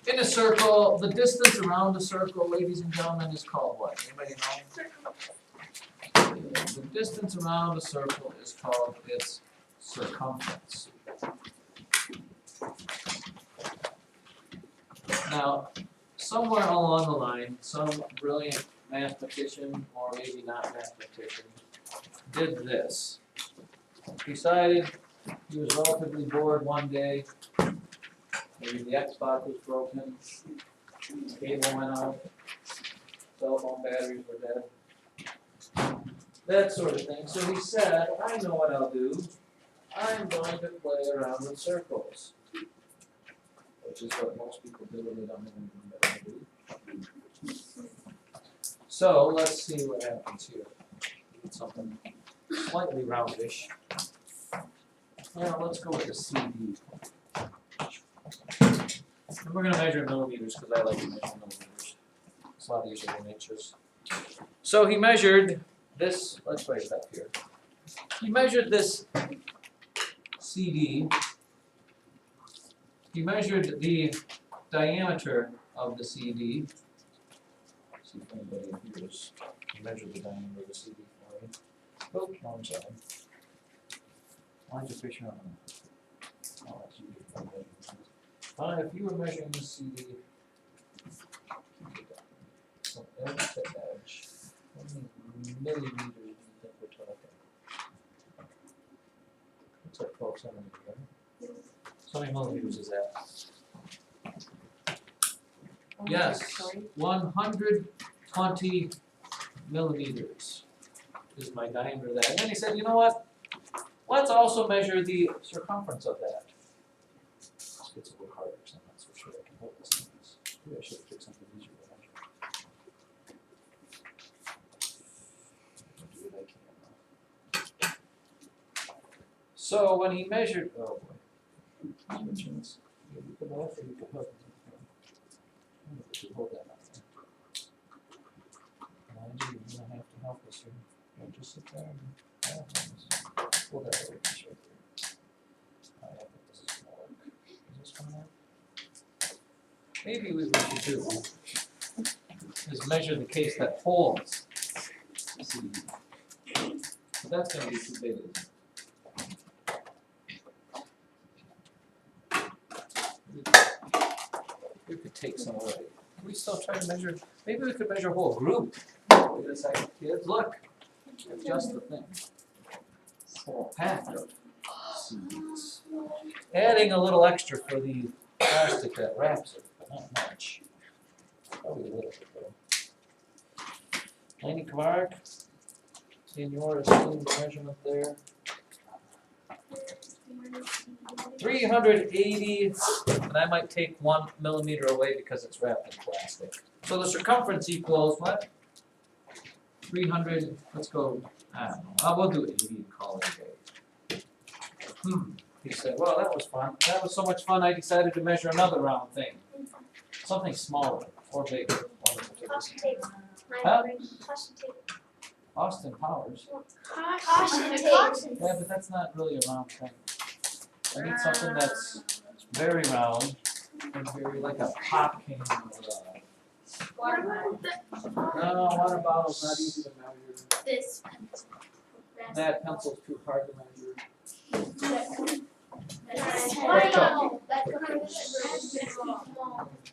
In a circle, the distance around a circle, ladies and gentlemen, is called what? Anybody know? The distance around a circle is called its circumference. Now, somewhere along the line, some brilliant mathematician, or maybe not mathematician, did this. Decided he was relatively bored one day. Maybe the Xbox was broken, cable went out, cell phone batteries were dead, that sort of thing. So he said, I know what I'll do. I'm going to play around with circles, which is what most people do when they don't know anything better to do. So let's see what happens here. Something slightly roundish. Now let's go with the CD. And we're going to measure millimeters because I like to measure millimeters. It's a lot easier than inches. So he measured this, let's write it up here. He measured this CD. He measured the diameter of the CD. Let's see if anybody hears. He measured the diameter of the CD for me. Oh, wrong side. Why'd you fish on? Oh, that's you. If you were measuring this CD from edge to edge, how many millimeters do you think we're talking? It's like 12 centimeters, right? So how many millimeters is that? Yes, 120 millimeters is my diameter of that. And then he said, you know what? Let's also measure the circumference of that. It's a little harder because I'm not so sure I can hold this. Maybe I should have picked something easier to measure. I'll do what I can. So when he measured, oh boy, switching this. You could off or you could hook. I don't know if you hold that up there. Mind you, you're going to have to help us here. Don't just sit there and pull that over. Maybe what we should do is measure the case that holds CD. But that's going to be too big, isn't it? We could take some away. Can we still try to measure? Maybe we could measure a whole group. Wait a second, kids. Look. Adjust the thing. Whole pack of CDs. Adding a little extra for the plastic that wraps it. Not much. Probably a little bit though. Laney Kamark, in your assumed measurement there. 380, and I might take 1 millimeter away because it's wrapped in plastic. So the circumference equals what? 300, let's go, I don't know, we'll do 80 and call it a day. He said, well, that was fun. That was so much fun, I decided to measure another round thing. Something smaller or bigger. Caution tape. Huh? Caution tape. Austin Powers. Caution tape. Yeah, but that's not really a round thing. I need something that's very round and very like a pop can or no, water bottle's not easy to measure. This. That pencil's too hard to measure.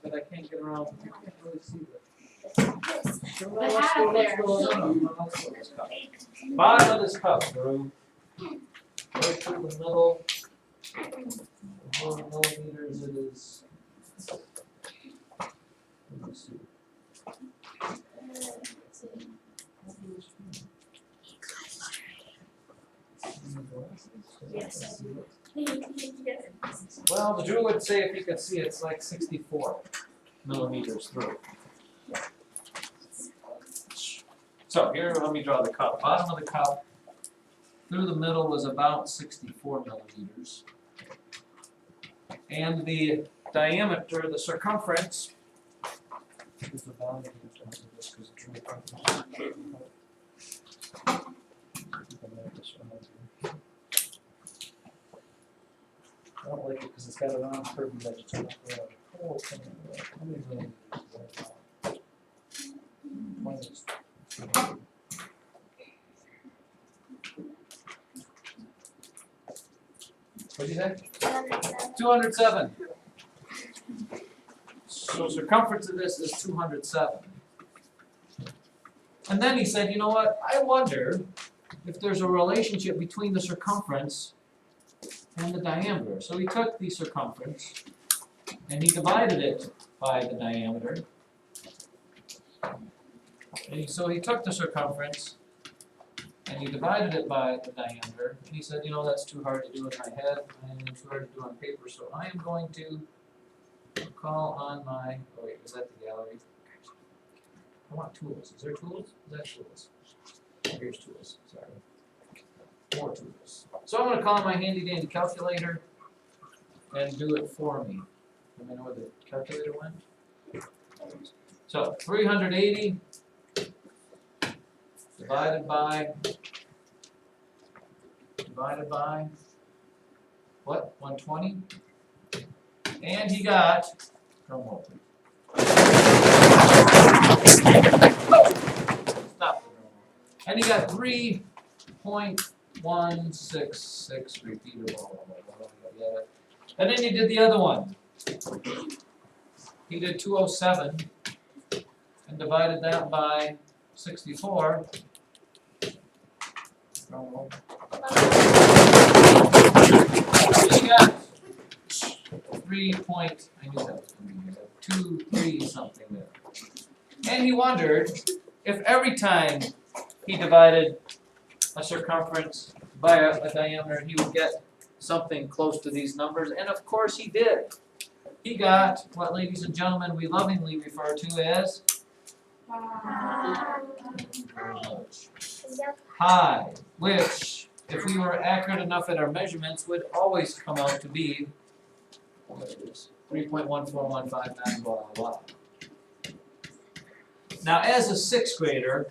But I can't get around. I can't really see that. Let's go this cup. Bottom of this cup, Drew. Right through the middle. How many millimeters it is? Let me see. Yes. Well, the Drew would say if you could see, it's like 64 millimeters through. So here, let me draw the cup. Bottom of the cup, through the middle was about 64 millimeters. And the diameter, the circumference, is the value of this because Drew I don't like it because it's got a round curvy edge. It's not whole thing. How many millimeters is that? What'd you say? 207. So circumference of this is 207. And then he said, you know what, I wonder if there's a relationship between the circumference and the diameter. So he took the circumference and he divided it by the diameter. So he took the circumference and he divided it by the diameter. And he said, you know, that's too hard to do in my head and too hard to do on paper, so I am going to call on my, oh wait, is that the gallery? I want tools. Is there tools? Is that tools? Here's tools, sorry. More tools. So I'm going to call on my handy dandy calculator and do it for me. Let me know where the calculator went. So 380 divided by what? 120? And he got, drum roll please. Stop the drum roll. And he got 3.166 repeatable. And then he did the other one. He did 207 and divided that by 64. Drum roll. He got 3 point, I knew that was going to be here, 2, 3 something there. And he wondered if every time he divided a circumference by a diameter, he would get something close to these numbers, and of course he did. He got what, ladies and gentlemen, we lovingly refer to as pi, which, if we were accurate enough at our measurements, would always come out to be 3.14159, blah, blah, blah. Now, as a 6th grader,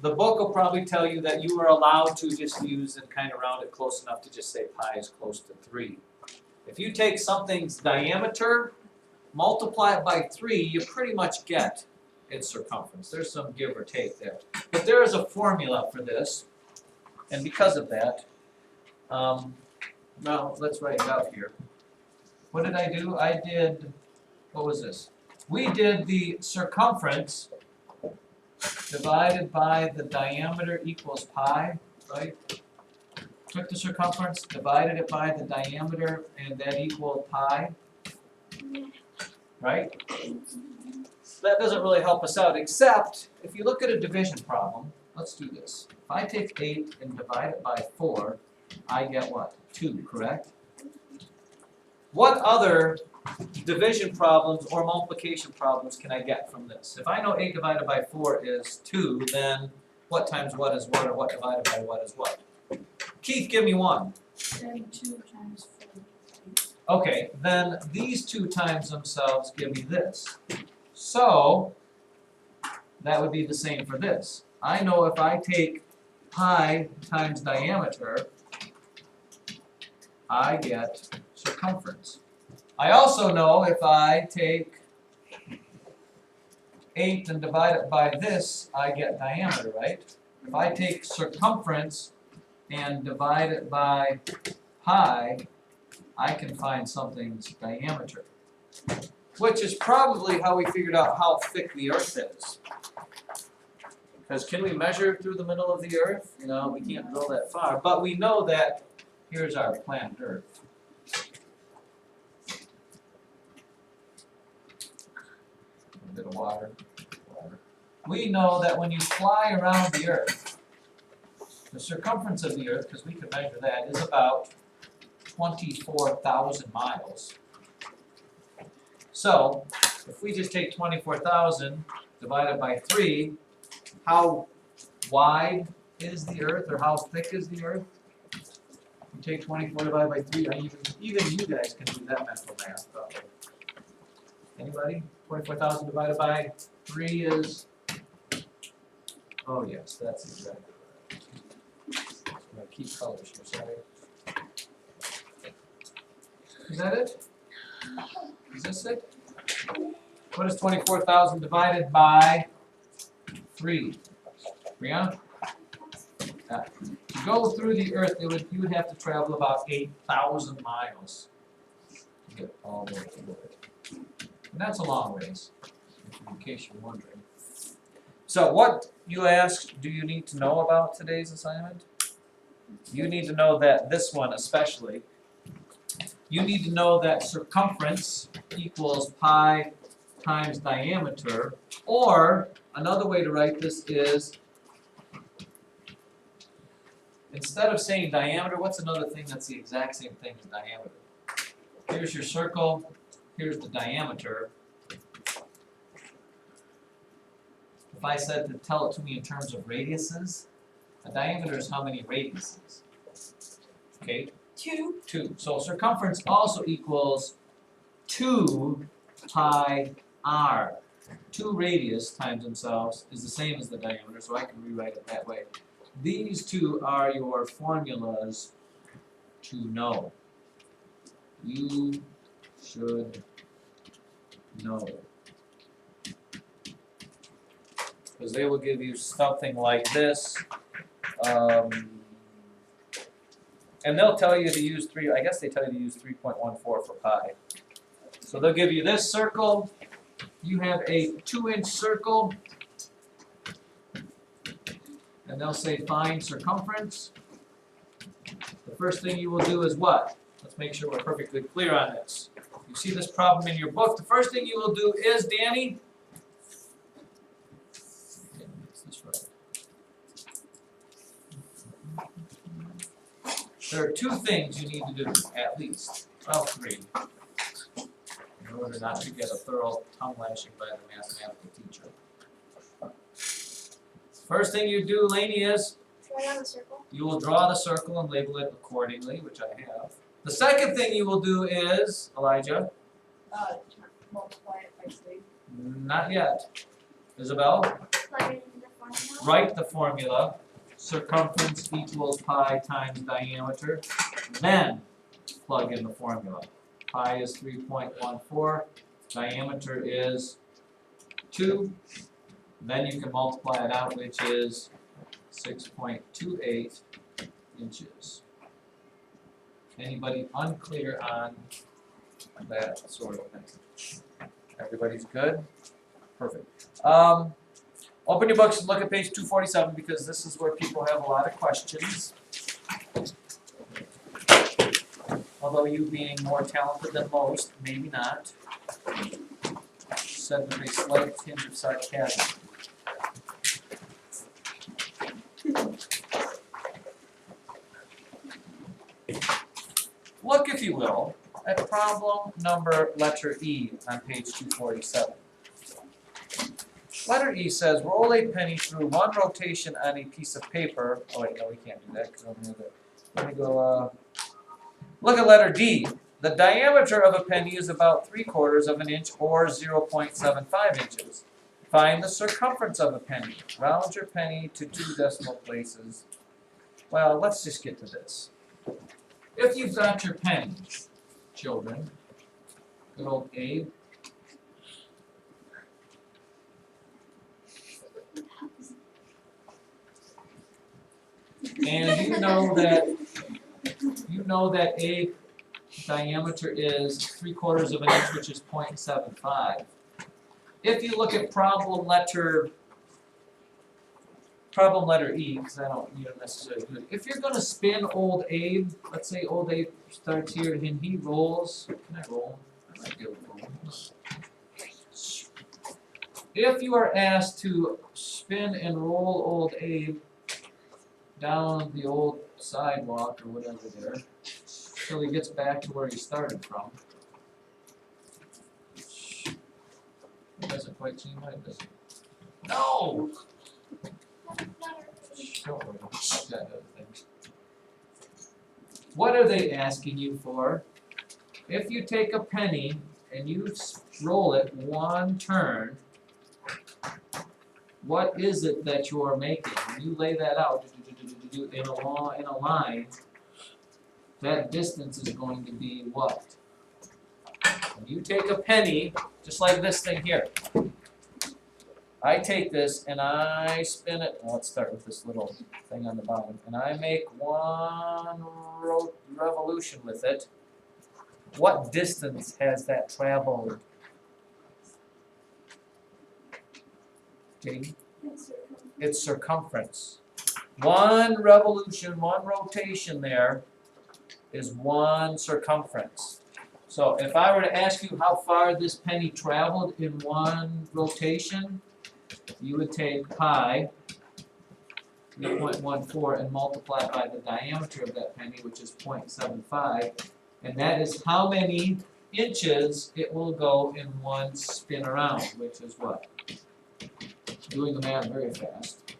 the book will probably tell you that you are allowed to just use and kind of round it close enough to just say pi is close to 3. If you take something's diameter, multiply it by 3, you pretty much get its circumference. There's some give or take there. But there is a formula for this, and because of that, well, let's write it out here. What did I do? I did, what was this? We did the circumference divided by the diameter equals pi, right? Took the circumference, divided it by the diameter, and that equaled pi, right? That doesn't really help us out, except if you look at a division problem, let's do this. If I take 8 and divide it by 4, I get what? 2, correct? What other division problems or multiplication problems can I get from this? If I know 8 divided by 4 is 2, then what times what is what, or what divided by what is what? Keith, give me one. Then 2 times 4. Okay, then these 2 times themselves give me this. So, that would be the same for this. I know if I take pi times diameter, I get circumference. I also know if I take 8 and divide it by this, I get diameter, right? If I take circumference and divide it by pi, I can find something's diameter. Which is probably how we figured out how thick the Earth is. Because can we measure through the middle of the Earth? You know, we can't go that far. But we know that here's our planet Earth. A bit of water. We know that when you fly around the Earth, the circumference of the Earth, because we can measure that, is about 24,000 miles. So, if we just take 24,000 divided by 3, how wide is the Earth, or how thick is the Earth? You take 24 divided by 3, even you guys can do that mental math, probably. Anybody? 24,000 divided by 3 is, oh yes, that's exactly right. I'm going to keep colors here, sorry. Is that it? Is this it? What is 24,000 divided by 3? Brianna? To go through the earth, you would have to travel about 8,000 miles to get all the way through it. And that's a long ways, in case you're wondering. So what you asked, do you need to know about today's assignment? You need to know that this one especially. You need to know that circumference equals pi times diameter, or another way to write this is, instead of saying diameter, what's another thing that's the exact same thing as diameter? Here's your circle, here's the diameter. If I said to tell it to me in terms of radiuses, a diameter is how many radiuses? Okay? 2. 2. So circumference also equals 2 pi r. 2 radius times themselves is the same as the diameter, so I can rewrite it that way. These two are your formulas to know. You should know. Because they will give you something like this. And they'll tell you to use I guess they tell you to use 3.14 for pi. So they'll give you this circle. You have a 2-inch circle. And they'll say find circumference. The first thing you will do is what? Let's make sure we're perfectly clear on this. You see this problem in your book. The first thing you will do is, Danny, there are 2 things you need to do, at least. Well, 3. In order not to get a thorough tongue lashing by the mathematical teacher. First thing you do, Lainey, is Draw the circle. you will draw the circle and label it accordingly, which I have. The second thing you will do is, Elijah, Multiply it by 3. not yet. Isabel, Plug it into the formula. write the formula. Circumference equals pi times diameter. Then plug in the formula. Pi is 3.14. Diameter is 2. Then you can multiply it out, which is 6.28 inches. Anybody unclear on that sort of thing? Everybody's good? Perfect. Open your books and look at page 247 because this is where people have a lot of questions. Although you being more talented than most, maybe not. Said with a slight tinge of sarcasm. Look, if you will, at problem number letter E on page 247. Letter E says, roll a penny through 1 rotation on a piece of paper. Oh wait, no, we can't do that because I'm going to let me go, look at letter D. The diameter of a penny is about 3/4 of an inch or 0.75 inches. Find the circumference of a penny. Round your penny to 2 decimal places. Well, let's just get to this. If you've got your penny, children, good old Abe, and you know that Abe diameter is 3/4 of an inch, which is 0.75. If you look at problem letter E, because I don't necessarily do it. If you're going to spin old Abe, let's say old Abe starts here and he rolls. Can I roll? I might be able to roll. If you are asked to spin and roll old Abe down the old sidewalk or whatever there, till he gets back to where he started from. It doesn't quite seem right, does it? No! Don't worry, I've got other things. What are they asking you for? If you take a penny and you roll it 1 turn, what is it that you are making? When you lay that out in a line, that distance is going to be what? You take a penny, just like this thing here. I take this and I spin it, well, let's start with this little thing on the bottom, and I make one revolution with it. What distance has that traveled? Jamie? It's circum. Its circumference. One revolution, one rotation there is one circumference. So if I were to ask you how far this penny traveled in one rotation, you would take pi, 3.14, and multiply by the diameter of that penny, which is 0.75, and that is how many inches it will go in one spin around, which is what? Doing the math very fast.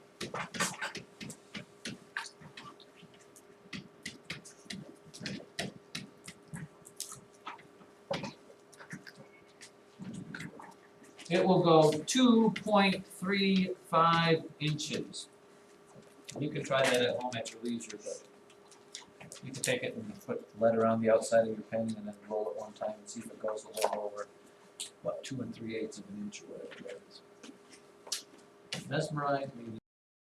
It will go 2.35 inches. You can try that at home at your leisure, but you can take it and put lead around the outside of your penny and then roll it one time and see if it goes a little over, what, 2 3/8 of an inch or whatever it is. Mesmerize me